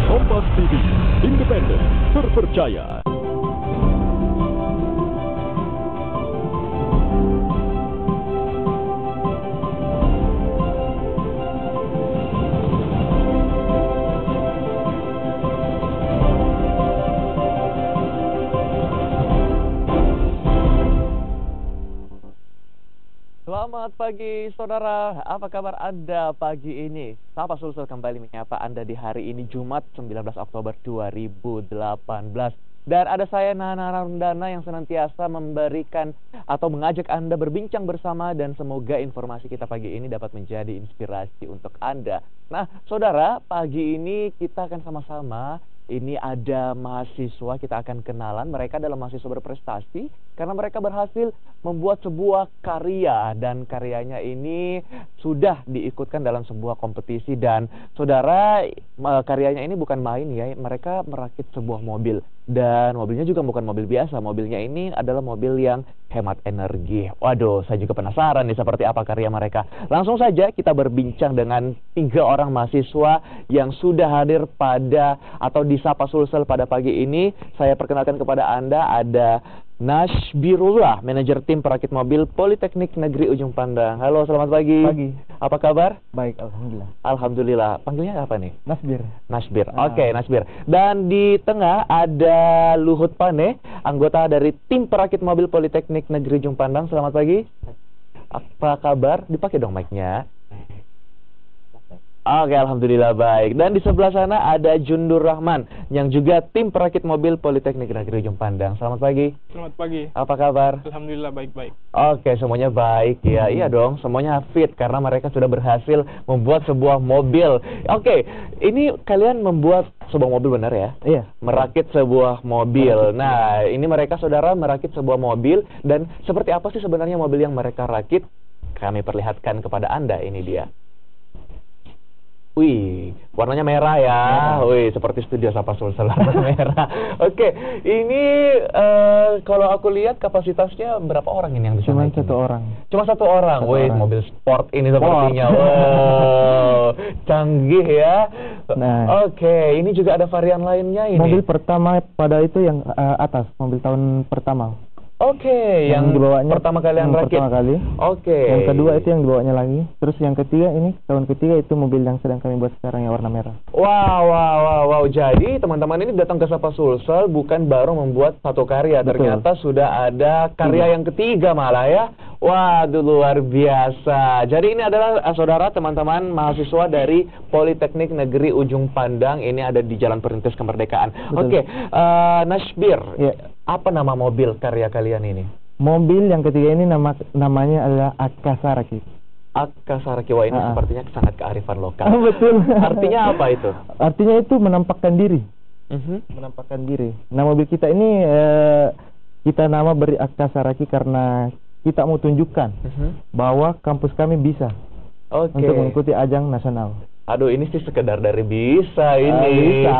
Kompas TV, independen, terpercaya. Selamat pagi saudara, apa kabar Anda pagi ini? Sapa Sulsel kembali menyapa Anda di hari ini Jumat 19 Oktober 2018. Dan ada saya Nana Rundana yang senantiasa memberikan atau mengajak Anda berbincang bersama, dan semoga informasi kita pagi ini dapat menjadi inspirasi untuk Anda. Nah saudara, pagi ini kita akan sama-sama, ini ada mahasiswa, kita akan kenalan. Mereka adalah mahasiswa berprestasi karena mereka berhasil membuat sebuah karya, dan karyanya ini sudah diikutkan dalam sebuah kompetisi. Dan saudara, karyanya ini bukan main ya, mereka merakit sebuah mobil, dan mobilnya juga bukan mobil biasa. Mobilnya ini adalah mobil yang hemat energi. Waduh, saya juga penasaran nih seperti apa karya mereka. Langsung saja kita berbincang dengan 3 orang mahasiswa yang sudah hadir pada atau di Sapa Sulsel pada pagi ini. Saya perkenalkan kepada Anda, ada Nashbirullah, manajer tim perakit mobil Politeknik Negeri Ujung Pandang. Halo, selamat pagi. Pagi. Apa kabar? Baik, alhamdulillah. Alhamdulillah. Panggilnya apa nih? Nasbir. Nasbir. Oke, Nasbir. Dan di tengah ada Luhut Pane, anggota dari tim perakit mobil Politeknik Negeri Ujung Pandang. Selamat pagi. Apa kabar? Dipakai dong mic-nya. Oke, alhamdulillah baik. Dan di sebelah sana ada Jundur Rahman, yang juga tim perakit mobil Politeknik Negeri Ujung Pandang. Selamat pagi. Selamat pagi. Apa kabar? Alhamdulillah baik-baik. Oke, semuanya baik ya. Iya dong, semuanya fit karena mereka sudah berhasil membuat sebuah mobil. Oke, ini kalian membuat sebuah mobil, benar ya? Iya. Merakit sebuah mobil. Nah, ini mereka saudara merakit sebuah mobil, dan seperti apa sih sebenarnya mobil yang mereka rakit? Kami perlihatkan kepada Anda, ini dia. Wih, warnanya merah ya. Wih, seperti studio Sapa Sulsel warna merah. Oke, ini kalau aku lihat kapasitasnya berapa orang ini yang bisa Cuma naik 1 ini? orang. Cuma 1 orang. Satu Wih, orang. mobil sport ini sepertinya. Wow, canggih ya. Nah. Oke, ini juga ada varian lainnya ini. Mobil pertama pada itu yang atas, mobil tahun pertama. Oke, yang dibawanya pertama kali yang rakit. pertama kali. Oke. Yang kedua itu yang dibawanya lagi. Terus yang ketiga ini, tahun ketiga itu mobil yang sedang kami buat sekarang yang warna merah. Wow. Jadi teman-teman ini datang ke Sapa Sulsel bukan baru membuat satu karya. Betul. Ternyata sudah ada karya yang ketiga malah ya. Waduh, luar biasa. Jadi ini adalah saudara teman-teman mahasiswa dari Politeknik Negeri Ujung Pandang. Ini ada di Jalan Perintis Kemerdekaan. Betul. Oke, Nashbir, Ya. apa nama mobil karya kalian ini? Mobil yang ketiga ini namanya adalah Akasaraki. Akasaraki. Wah, ini sepertinya sangat kearifan lokal. Betul. Artinya apa itu? Artinya itu menampakkan diri. Mhm. Menampakkan diri. Nah, mobil kita ini kita nama beri Akasaraki karena kita mau tunjukkan bahwa kampus kami bisa Oke. untuk mengikuti ajang nasional. Aduh, ini sih sekedar dari bisa ini. Bisa.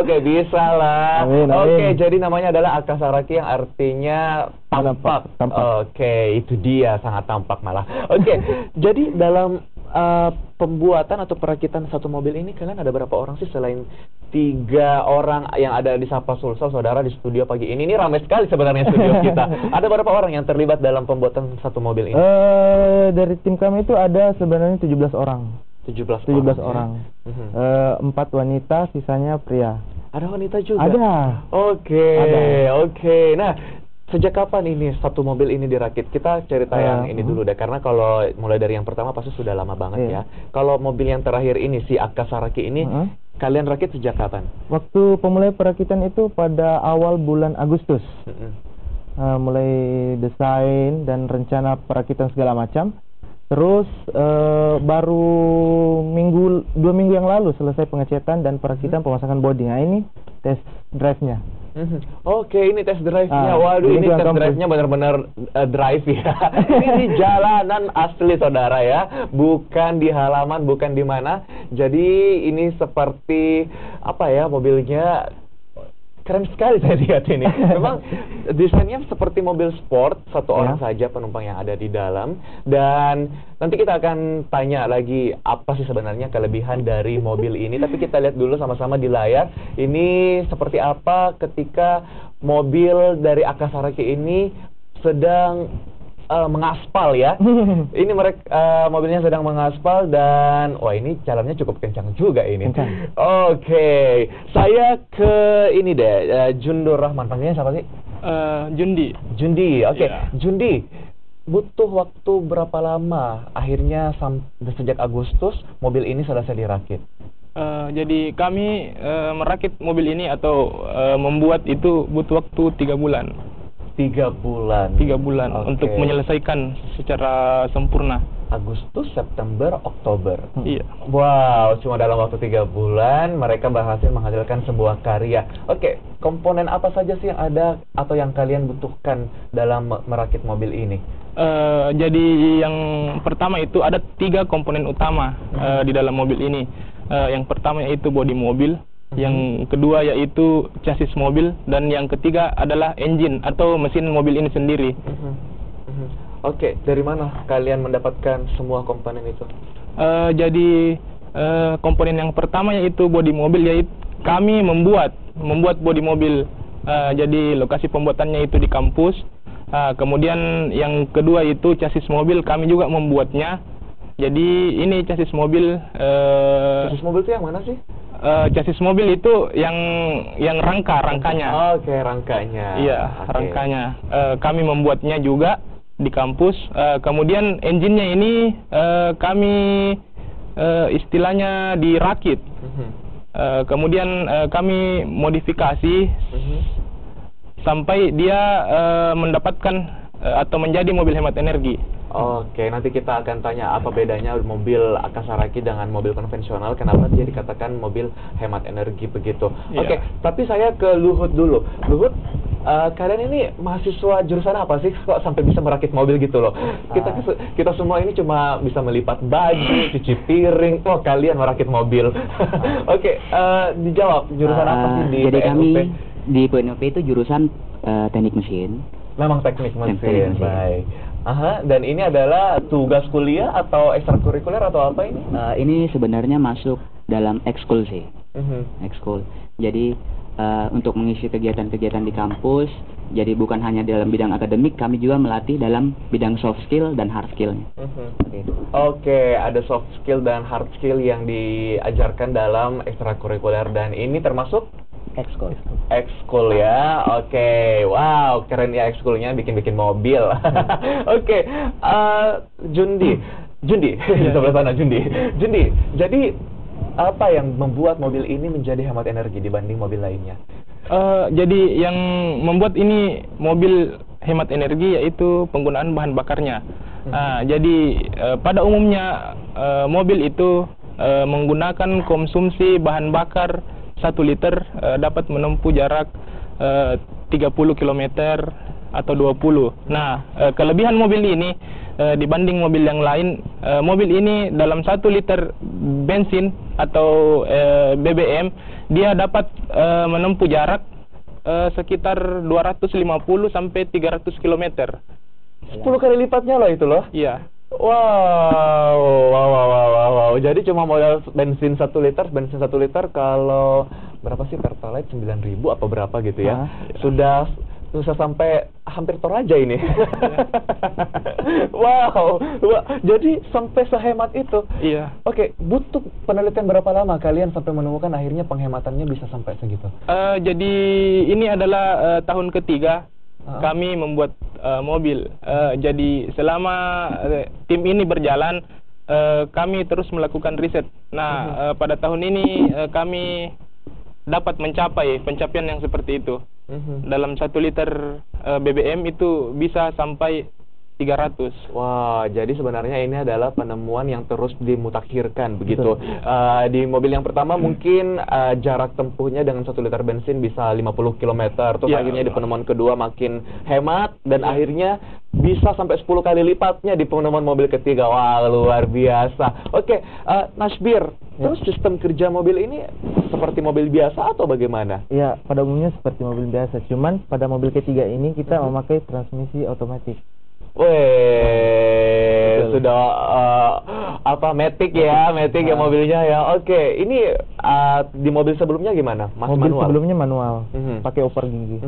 Oke, bisa lah. Amin. Oke, jadi namanya adalah Akasaraki yang artinya tampak. Tampak. Oke, itu dia, sangat tampak malah. Oke, jadi dalam pembuatan atau perakitan satu mobil ini kalian ada berapa orang sih selain 3 orang yang ada di Sapa Sulsel, saudara, di studio pagi ini? Ini ramai sekali sebenarnya studio kita. Ada berapa orang yang terlibat dalam pembuatan satu mobil ini? Dari tim kami itu ada sebenarnya 17 orang. 17 orang. Ya? 4 wanita, sisanya pria. Ada wanita juga? Ada. Oke. Ada. Nah, sejak kapan ini satu mobil ini dirakit? Kita cerita yang ini dulu deh, karena kalau mulai dari yang pertama pasti sudah lama banget ya. Kalau mobil yang terakhir ini, si Akasaraki ini, kalian rakit sejak kapan? Waktu pemulai perakitan itu pada awal bulan Agustus. Mulai desain dan rencana perakitan segala macam. Terus baru 2 minggu yang lalu selesai pengecekan dan perakitan pemasangan bodi. Nah, ini test drive-nya. Oke, ini test drive-nya. Waduh, ini ini test kampus. drive-nya benar-benar drive ya. Ini di jalanan asli saudara ya, bukan di halaman, bukan di mana. Jadi ini seperti apa ya, mobilnya keren sekali saya lihat ini. Memang desainnya seperti mobil sport, satu orang saja penumpang yang ada di dalam. Dan nanti kita akan tanya lagi apa sih sebenarnya kelebihan dari mobil ini. Tapi kita lihat dulu sama-sama di layar. Ini seperti apa ketika mobil dari Akasaraki ini sedang mengaspal ya. Ini mereka mobilnya sedang mengaspal dan wah ini jalannya cukup kencang juga ini. Oke, saya ke ini deh, Jundur Rahman, panggilnya siapa sih? Jundi. Oke. Jundi, butuh waktu berapa lama akhirnya sejak Agustus mobil ini selesai dirakit? Jadi kami merakit mobil ini atau membuat itu butuh waktu 3 bulan. 3 bulan. 3 bulan untuk menyelesaikan secara sempurna. Agustus, September, Oktober. Iya. Wow, cuma dalam waktu 3 bulan mereka berhasil menghasilkan sebuah karya. Oke, komponen apa saja sih yang ada atau yang kalian butuhkan dalam merakit mobil ini? Jadi yang pertama itu ada 3 komponen utama di dalam mobil ini. Yang pertama yaitu bodi mobil. Yang kedua yaitu chassis mobil, dan yang ketiga adalah engine atau mesin mobil ini sendiri. Oke, dari mana kalian mendapatkan semua komponen itu? Jadi komponen yang pertama yaitu bodi mobil, yaitu kami membuat bodi mobil. Jadi lokasi pembuatannya itu di kampus. Kemudian yang kedua itu chassis mobil, kami juga membuatnya. Jadi ini chassis mobil. Chassis mobil itu yang mana sih? Chassis mobil itu yang rangkanya. Oke, rangkanya. Iya, rangkanya. Kami membuatnya juga di kampus. Kemudian engine-nya ini kami istilahnya dirakit. Kemudian kami modifikasi sampai dia mendapatkan atau menjadi mobil hemat energi. Oke, nanti kita akan tanya apa bedanya mobil Akasaraki dengan mobil konvensional, kenapa dia dikatakan mobil hemat energi begitu. Oke, tapi saya ke Luhut dulu. Luhut, kalian ini mahasiswa jurusan apa sih kok sampai bisa merakit mobil gitu loh? Kita semua ini cuma bisa melipat baju, cuci piring, kok kalian merakit mobil. Oke, dijawab jurusan apa sih di jadi PNUP? kami di PNUP itu jurusan teknik mesin. Memang teknik mesin, baik. Dan ini adalah tugas kuliah atau ekstrakurikuler atau apa ini? Ini sebenarnya masuk dalam ekskul sih. Ekskul. Jadi untuk mengisi kegiatan-kegiatan di kampus, jadi bukan hanya dalam bidang akademik, kami juga melatih dalam bidang soft skill dan hard skill. Oke, ada soft skill dan hard skill yang diajarkan dalam ekstrakurikuler, dan ini termasuk ekskul ya. Oke, wow, keren ya ekskulnya, bikin mobil. Oke, Jundi, di sebelah sana Jundi. Jadi apa yang membuat mobil ini menjadi hemat energi dibanding mobil lainnya? Jadi yang membuat ini mobil hemat energi yaitu penggunaan bahan bakarnya. Jadi pada umumnya mobil itu menggunakan konsumsi bahan bakar 1 liter dapat menempuh jarak 30 km atau 20. Nah, kelebihan mobil ini dibanding mobil yang lain, mobil ini dalam 1 liter bensin atau BBM dia dapat menempuh jarak sekitar 250 sampai 300 km. 10 kali lipatnya loh itu loh. Iya. Wow. Jadi cuma modal bensin 1 liter kalau berapa sih Pertalite 9.000 apa berapa gitu ya. Sudah sampai hampir Toraja ini. Wow. Jadi sampai sehemat itu. Iya. Oke, butuh penelitian berapa lama kalian sampai menemukan akhirnya penghematannya bisa sampai segitu? Jadi ini adalah tahun ketiga kami membuat mobil. Jadi selama tim ini berjalan, kami terus melakukan riset. Nah, pada tahun ini kami dapat mencapai pencapaian yang seperti itu. Dalam 1 liter BBM itu bisa sampai 300. Wah, jadi sebenarnya ini adalah penemuan yang terus dimutakhirkan begitu. Di mobil yang pertama mungkin jarak tempuhnya dengan 1 liter bensin bisa 50 km. Terus akhirnya di penemuan kedua makin hemat dan akhirnya bisa sampai 10 kali lipatnya di penemuan mobil ketiga. Wah, luar biasa. Oke, Nasbir, terus sistem kerja mobil ini seperti mobil biasa atau bagaimana? Ya, pada umumnya seperti mobil biasa. Cuman pada mobil ketiga ini kita memakai transmisi otomatis. Weh, sudah matic ya, matic ya mobilnya ya. Oke, ini di mobil sebelumnya gimana? Mas Mobil manual? sebelumnya manual, pakai oper gigi.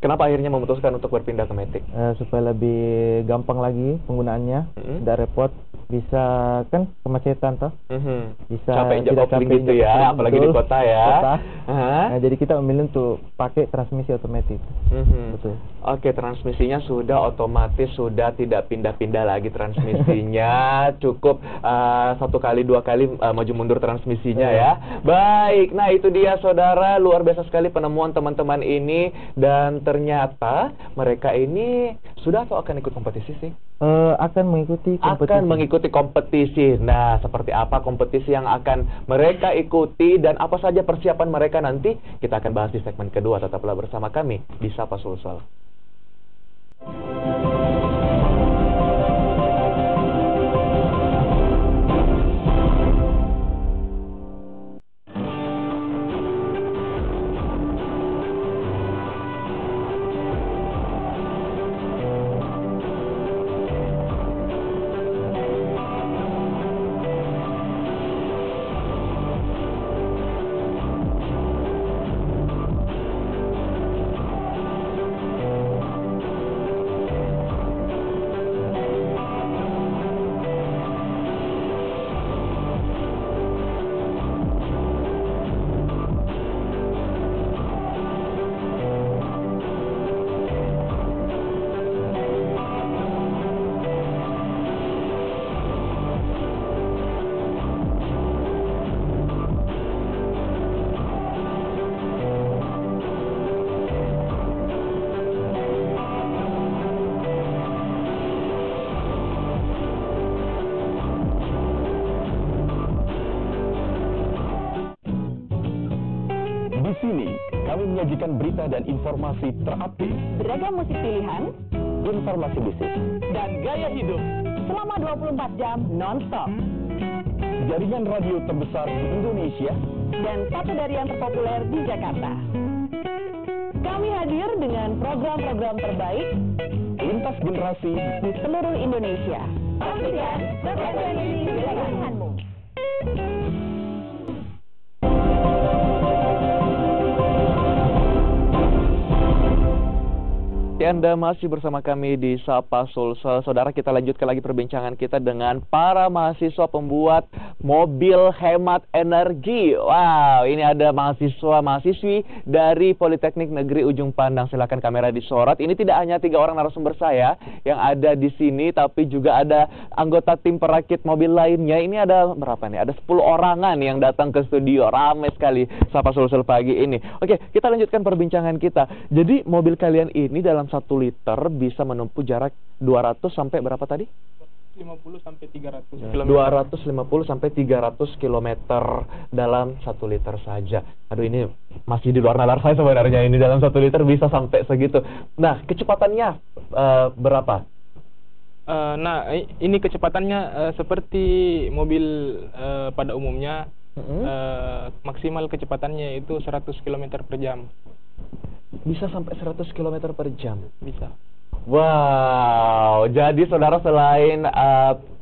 Kenapa akhirnya memutuskan untuk berpindah ke matic? Supaya lebih gampang lagi penggunaannya, tidak repot. Bisa kan kemacetan toh? Bisa Capek injak tidak kopling capek gitu injak ya, kopling, apalagi di betul. kota ya. Kota. Hah? Nah, jadi kita memilih untuk pakai transmisi otomatis. Betul. Oke, transmisinya sudah otomatis, sudah tidak pindah-pindah lagi transmisinya. Cukup 1 kali 2 kali maju mundur transmisinya ya. Baik, nah itu dia saudara, luar biasa sekali penemuan teman-teman ini. Dan ternyata mereka ini sudah atau akan ikut kompetisi sih? Akan mengikuti kompetisi. Akan mengikuti kompetisi. Nah, seperti apa kompetisi yang akan mereka ikuti dan apa saja persiapan mereka nanti, kita akan bahas di segmen kedua. Tetaplah bersama kami di Sapa Sulsel. Di sini, kami menyajikan berita dan informasi terupdate, Beragam musik pilihan, informasi bisnis, dan gaya hidup selama 24 jam non-stop. jaringan radio terbesar di Indonesia, Dan satu dari yang terpopuler di Jakarta. Kami hadir dengan program-program terbaik lintas generasi, di seluruh Indonesia. Saksikan frekuensi pilihanmu. Anda masih bersama kami di Sapa Sulsel. Saudara, kita lanjutkan lagi perbincangan kita dengan para mahasiswa pembuat mobil hemat energi. Wow, ini ada mahasiswa-mahasiswi dari Politeknik Negeri Ujung Pandang. Silakan kamera disorot. Ini tidak hanya 3 orang narasumber saya yang ada di sini, tapi juga ada anggota tim perakit mobil lainnya. Ini ada berapa nih? Ada 10 orangan yang datang ke studio. Ramai sekali Sapa Sulsel pagi ini. Oke, kita lanjutkan perbincangan kita. Jadi mobil kalian ini dalam 1 liter bisa menempuh jarak 200 sampai berapa tadi? 50 sampai 300 250 km. sampai 300 km dalam 1 liter saja. Aduh, ini masih di luar nalar saya sebenarnya, ini dalam 1 liter bisa sampai segitu. Nah, kecepatannya berapa? Ini kecepatannya seperti mobil pada umumnya. Maksimal kecepatannya itu 100 km per jam. Bisa sampai 100 km per jam. Bisa. Wow, jadi saudara, selain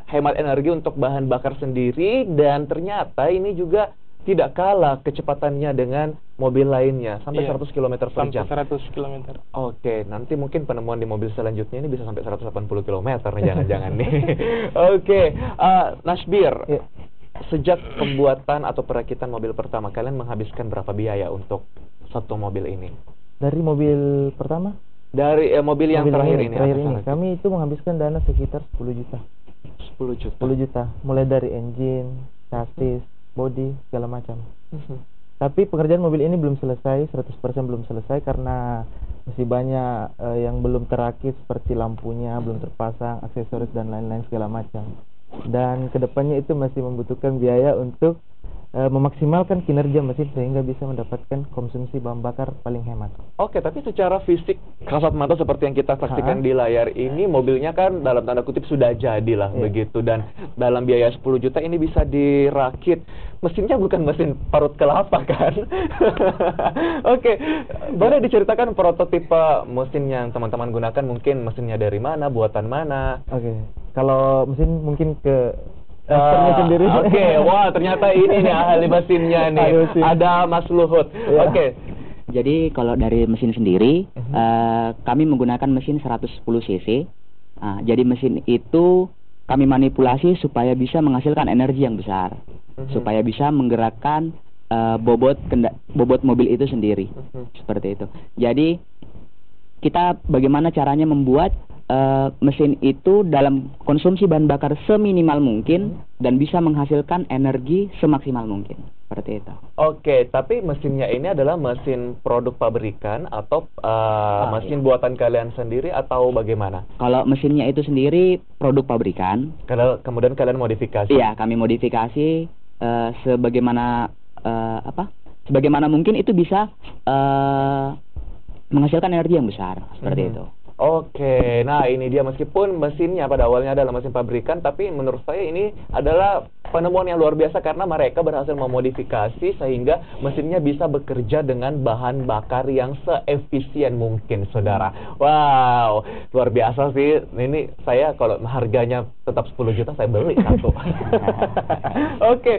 hemat energi untuk bahan bakar sendiri, dan ternyata ini juga tidak kalah kecepatannya dengan mobil lainnya, sampai 100 km per jam. Sampai 100 km. Oke, nanti mungkin penemuan di mobil selanjutnya ini bisa sampai 180 km nih, jangan-jangan nih. Oke, Nasbir, sejak pembuatan atau perakitan mobil pertama, kalian menghabiskan berapa biaya untuk satu mobil ini? Dari mobil pertama? Dari mobil yang terakhir ini. Kami itu menghabiskan dana sekitar 10 juta. 10 juta. 10 juta, mulai dari engine, chassis, body, segala macam. Tapi pekerjaan mobil ini belum selesai, 100% belum selesai karena masih banyak yang belum terakit, seperti lampunya belum terpasang, aksesoris dan lain-lain segala macam. Dan kedepannya itu masih membutuhkan biaya untuk memaksimalkan kinerja mesin sehingga bisa mendapatkan konsumsi bahan bakar paling hemat. Oke, tapi secara fisik kasat mata seperti yang kita saksikan di layar ini, mobilnya kan dalam tanda kutip sudah jadi lah begitu, dan dalam biaya 10 juta ini bisa dirakit. Mesinnya bukan mesin parut kelapa kan? Oke, boleh diceritakan prototipe mesin yang teman-teman gunakan, mungkin mesinnya dari mana, buatan mana? Oke, kalau mesin mungkin ke sendiri. Oke, wah ternyata ini nih ahli mesinnya nih. Ada Mas Luhut. Oke. Jadi kalau dari mesin sendiri, kami menggunakan mesin 110 cc. Jadi mesin itu kami manipulasi supaya bisa menghasilkan energi yang besar, supaya bisa menggerakkan bobot mobil itu sendiri. Seperti itu. Jadi kita bagaimana caranya membuat mesin itu dalam konsumsi bahan bakar seminimal mungkin dan bisa menghasilkan energi semaksimal mungkin. Seperti itu. Oke, tapi mesinnya ini adalah mesin produk pabrikan atau mesin buatan kalian sendiri atau bagaimana? Kalau mesinnya itu sendiri produk pabrikan. Kemudian kalian modifikasi? Iya, kami modifikasi sebagaimana sebagaimana mungkin itu bisa menghasilkan energi yang besar. Seperti itu. Oke, nah ini dia, meskipun mesinnya pada awalnya adalah mesin pabrikan, tapi menurut saya ini adalah penemuan yang luar biasa karena mereka berhasil memodifikasi sehingga mesinnya bisa bekerja dengan bahan bakar yang seefisien mungkin, saudara. Wow, luar biasa sih. Ini saya kalau harganya tetap 10 juta saya beli satu. Oke,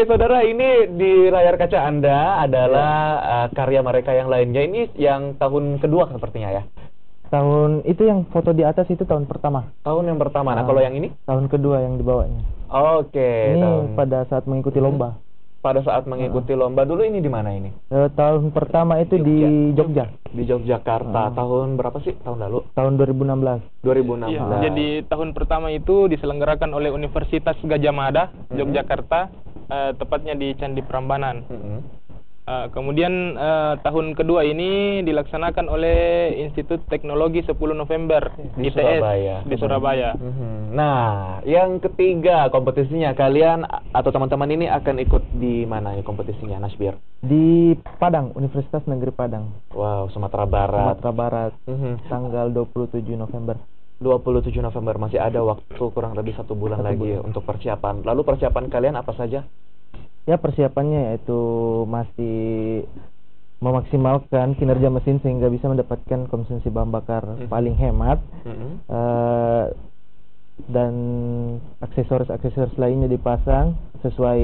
saudara, ini di layar kaca Anda adalah karya mereka yang lainnya. Ini yang tahun kedua sepertinya ya? Tahun itu yang foto di atas itu tahun pertama. Tahun yang pertama. Nah, kalau yang ini? Tahun kedua yang dibawanya. Oke. Ini pada saat mengikuti lomba. Pada saat mengikuti lomba dulu ini di mana ini? Tahun pertama itu di Jogja. Di Yogyakarta. Tahun berapa sih? Tahun lalu? Tahun 2016. 2016. Ya, jadi tahun pertama itu diselenggarakan oleh Universitas Gadjah Mada, Yogyakarta, tepatnya di Candi Prambanan. Kemudian tahun kedua ini dilaksanakan oleh Institut Teknologi 10 November di ITS Surabaya. Di Surabaya. Nah, yang ketiga kompetisinya, kalian atau teman-teman ini akan ikut di mana ya kompetisinya, Nasbir? Di Padang, Universitas Negeri Padang. Wow, Sumatera Barat. Sumatera Barat. Tanggal 27 November. 27 November, masih ada waktu kurang lebih 1 bulan lagi untuk persiapan. Lalu persiapan kalian apa saja? Ya, persiapannya yaitu masih memaksimalkan kinerja mesin sehingga bisa mendapatkan konsumsi bahan bakar paling hemat, dan aksesoris lainnya dipasang sesuai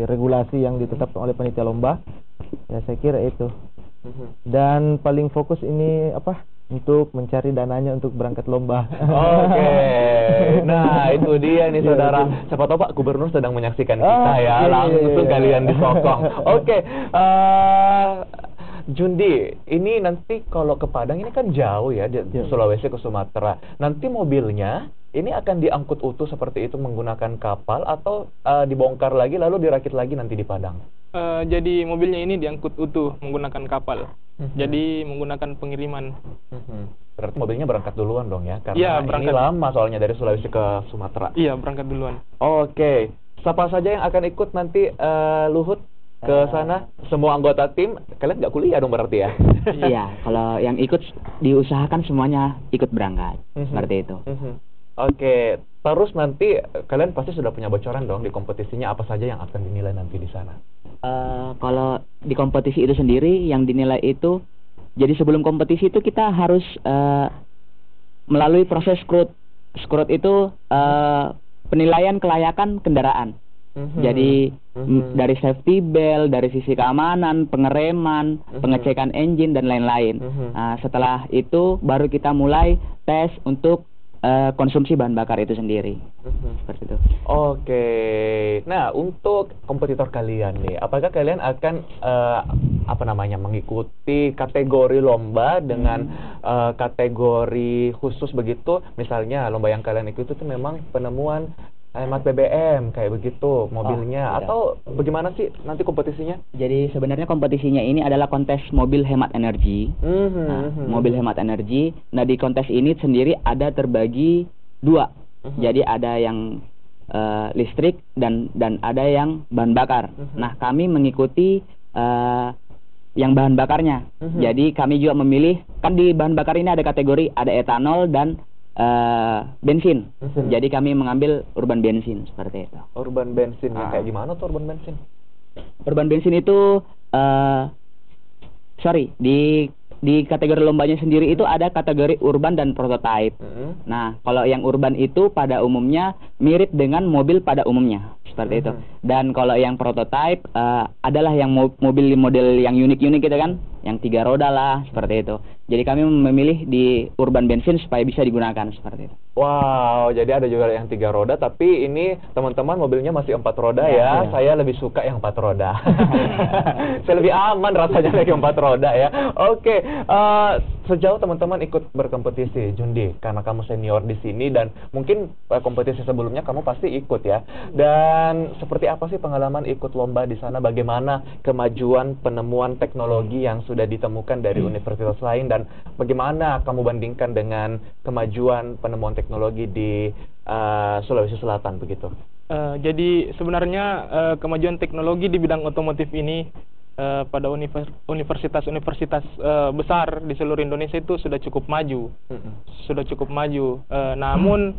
regulasi yang ditetapkan oleh panitia lomba. Ya, saya kira itu. Dan paling fokus ini untuk mencari dananya untuk berangkat lomba. Oke. Nah, itu dia nih saudara. Siapa tahu Pak Gubernur sedang menyaksikan kita ya. Langsung kalian disokong. Oke. Jundi, ini nanti kalau ke Padang ini kan jauh ya, di Sulawesi ke Sumatera. Nanti mobilnya ini akan diangkut utuh seperti itu menggunakan kapal atau dibongkar lagi lalu dirakit lagi nanti di Padang? Jadi mobilnya ini diangkut utuh menggunakan kapal. Jadi menggunakan pengiriman. Berarti mobilnya berangkat duluan dong ya? Karena ya, berangkat. Ini lama soalnya dari Sulawesi ke Sumatera. Iya, berangkat duluan. Oke. Siapa saja yang akan ikut nanti, Luhut, ke sana? Semua anggota tim? Kalian nggak kuliah dong berarti ya? Iya, kalau yang ikut diusahakan semuanya ikut berangkat. Seperti itu. Oke. Terus nanti kalian pasti sudah punya bocoran dong di kompetisinya apa saja yang akan dinilai nanti di sana? Kalau di kompetisi itu sendiri yang dinilai itu, jadi sebelum kompetisi itu kita harus melalui proses scrut. Scrut itu penilaian kelayakan kendaraan. Jadi dari safety belt, dari sisi keamanan, pengereman, pengecekan engine dan lain-lain. Setelah itu baru kita mulai tes untuk konsumsi bahan bakar itu sendiri. Seperti itu. Oke. Nah, untuk kompetitor kalian nih, apakah kalian akan mengikuti kategori lomba dengan kategori khusus begitu? Misalnya lomba yang kalian ikuti itu memang penemuan hemat BBM kayak begitu mobilnya, atau bagaimana sih nanti kompetisinya? Jadi sebenarnya kompetisinya ini adalah kontes mobil hemat energi. Mobil hemat energi. Nah, di kontes ini sendiri ada terbagi 2. Jadi ada yang listrik dan ada yang bahan bakar. Nah, kami mengikuti yang bahan bakarnya. Jadi kami juga memilih, kan di bahan bakar ini ada kategori, ada etanol dan bensin. Jadi kami mengambil urban bensin seperti itu. Urban bensin yang kayak gimana tuh urban bensin? Urban bensin itu di kategori lombanya sendiri itu ada kategori urban dan prototype. Nah, kalau yang urban itu pada umumnya mirip dengan mobil pada umumnya seperti itu. Dan kalau yang prototype adalah yang mobil model yang unik-unik gitu kan, yang 3 roda lah seperti itu. Jadi kami memilih di urban bensin supaya bisa digunakan seperti itu. Wow, jadi ada juga yang 3 roda, tapi ini teman-teman mobilnya masih 4 roda ya. Saya lebih suka yang 4 roda. Saya lebih aman rasanya naik 4 roda ya. Oke, sejauh teman-teman ikut berkompetisi, Jundi, karena kamu senior di sini dan mungkin kompetisi sebelumnya kamu pasti ikut ya. Dan seperti apa sih pengalaman ikut lomba di sana? Bagaimana kemajuan penemuan teknologi yang sudah ditemukan dari universitas lain dan bagaimana kamu bandingkan dengan kemajuan penemuan teknologi di Sulawesi Selatan begitu? Jadi sebenarnya kemajuan teknologi di bidang otomotif ini pada universitas-universitas besar di seluruh Indonesia itu sudah cukup maju. Sudah cukup maju. Namun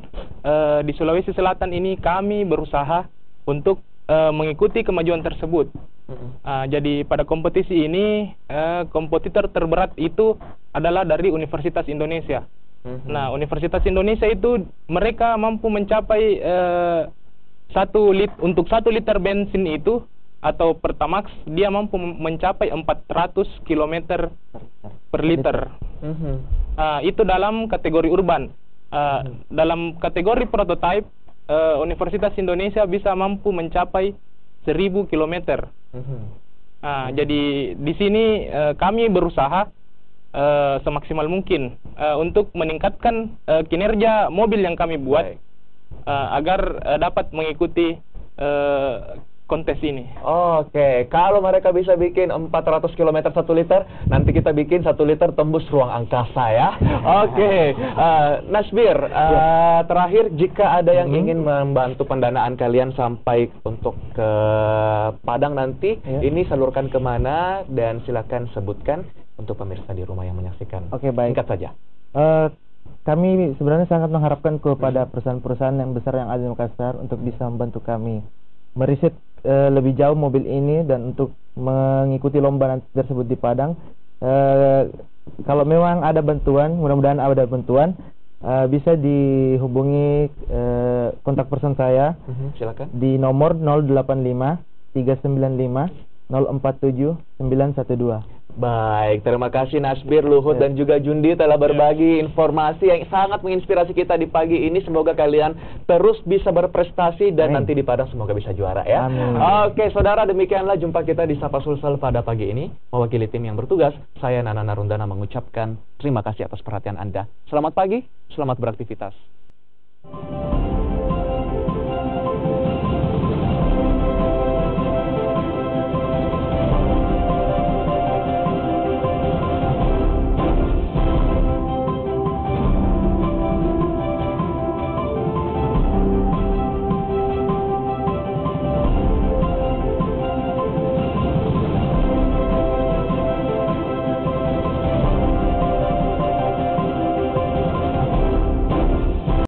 di Sulawesi Selatan ini kami berusaha untuk mengikuti kemajuan tersebut. Jadi pada kompetisi ini kompetitor terberat itu adalah dari Universitas Indonesia. Nah, Universitas Indonesia itu mereka mampu mencapai untuk 1 liter bensin itu atau Pertamax dia mampu mencapai 400 km per liter. Itu dalam kategori urban. Dalam kategori prototype Universitas Indonesia bisa mampu mencapai 1000 km. Jadi di sini kami berusaha semaksimal mungkin untuk meningkatkan kinerja mobil yang kami buat agar dapat mengikuti kontes ini. Oke, kalau mereka bisa bikin 400 km 1 liter, nanti kita bikin 1 liter tembus ruang angkasa ya. Oke, Nasbir, terakhir jika ada yang ingin membantu pendanaan kalian sampai untuk ke Padang nanti, ini salurkan kemana dan silakan sebutkan untuk pemirsa di rumah yang menyaksikan. Oke, baik. Singkat saja. Kami sebenarnya sangat mengharapkan kepada perusahaan-perusahaan yang besar yang ada di Makassar untuk bisa membantu kami meriset lebih jauh mobil ini dan untuk mengikuti lomba nanti tersebut di Padang. Kalau memang ada bantuan, mudah-mudahan ada bantuan, bisa dihubungi kontak person saya. Silakan. Di nomor 085 395 047 912. Baik, terima kasih Nasbir, Luhut, dan juga Jundi telah berbagi informasi yang sangat menginspirasi kita di pagi ini. Semoga kalian terus bisa berprestasi dan nanti di Padang semoga bisa juara ya. Oke, saudara, demikianlah jumpa kita di Sapa Sulsel pada pagi ini. Mewakili tim yang bertugas, saya Nana Narundana mengucapkan terima kasih atas perhatian Anda. Selamat pagi, selamat beraktivitas.